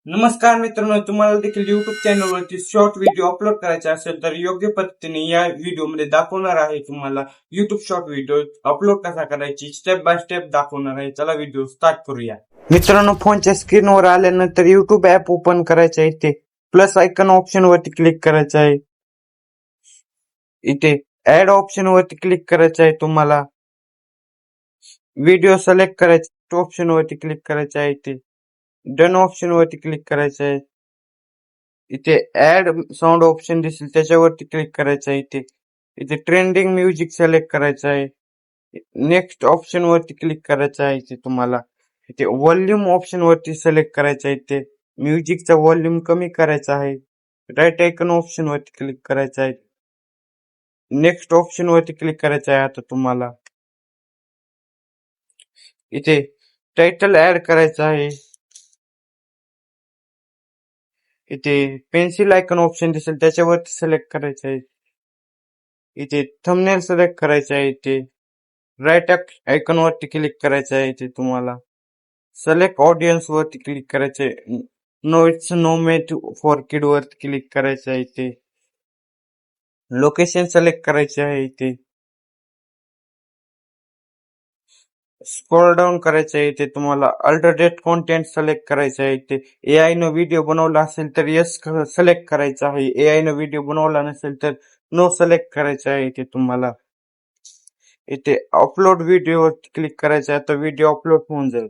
नमस्कार मित्रांनो, तुम्हाला देखील युट्यूब चॅनलवरती शॉर्ट व्हिडिओ अपलोड करायचे असेल तर योग्य पद्धतीने या व्हिडिओमध्ये दाखवणार आहे. तुम्हाला युट्यूब शॉर्ट व्हिडिओ अपलोड कसा करायची स्टेप बाय स्टेप दाखवणार आहे. चला व्हिडिओ स्टार्ट करूया. मित्रांनो, फोनच्या स्क्रीनवर आल्यानंतर युट्यूब ऍप ओपन करायचं आहे. इथे प्लस आयकॉन ऑप्शन वरती क्लिक करायचं आहे. इथे ऍड ऑप्शन वरती क्लिक करायचं आहे. तुम्हाला व्हिडिओ सिलेक्ट करायचा ऑप्शन वरती क्लिक करायचं आहे. इथे डन ऑप्शन वरती क्लिक करायचं आहे. इथे ऍड साऊंड ऑप्शन दिसेल त्याच्यावरती क्लिक करायचं आहे. इथे इथे ट्रेंडिंग म्युझिक सिलेक्ट करायचं आहे. नेक्स्ट ऑप्शन वरती क्लिक करायचं आहे. इथे तुम्हाला इथे व्हॉल्यूम ऑप्शन वरती सिलेक्ट करायचं आहे. इथे म्युझिकचा व्हॉल्यूम कमी करायचा आहे. राईट आयकॉन ऑप्शन वरती क्लिक करायचं आहे. नेक्स्ट ऑप्शन वरती क्लिक करायचं आहे. आता तुम्हाला इथे टायटल ऍड करायचं आहे. इथे पेन्सिल आयकॉन ऑप्शन दिसेल त्याच्यावरती सिलेक्ट करायचं आहे. इथे थंबनेल सिलेक्ट करायचं आहे. इथे राईट आयकॉन वरती क्लिक करायचं आहे. इथे तुम्हाला सिलेक्ट ऑडियन्स वरती क्लिक करायचं आहे. No it's no mate for kid वरती क्लिक करायचं आहे. इथे लोकेशन सिलेक्ट करायचे आहे. इथे स्क्रोल डाऊन करायचं आहे. इथे तुम्हाला अल्टरनेट कॉन्टेंट सिलेक्ट करायचं आहे. इथे एआय न व्हिडिओ बनवला असेल तर येस सिलेक्ट करायचं आहे. एआय न व्हिडिओ बनवला नसेल तर नो सिलेक्ट करायचं आहे. इथे तुम्हाला इथे अपलोड व्हिडिओ वरती क्लिक करायचं आहे. तर व्हिडिओ अपलोड होऊन जाईल.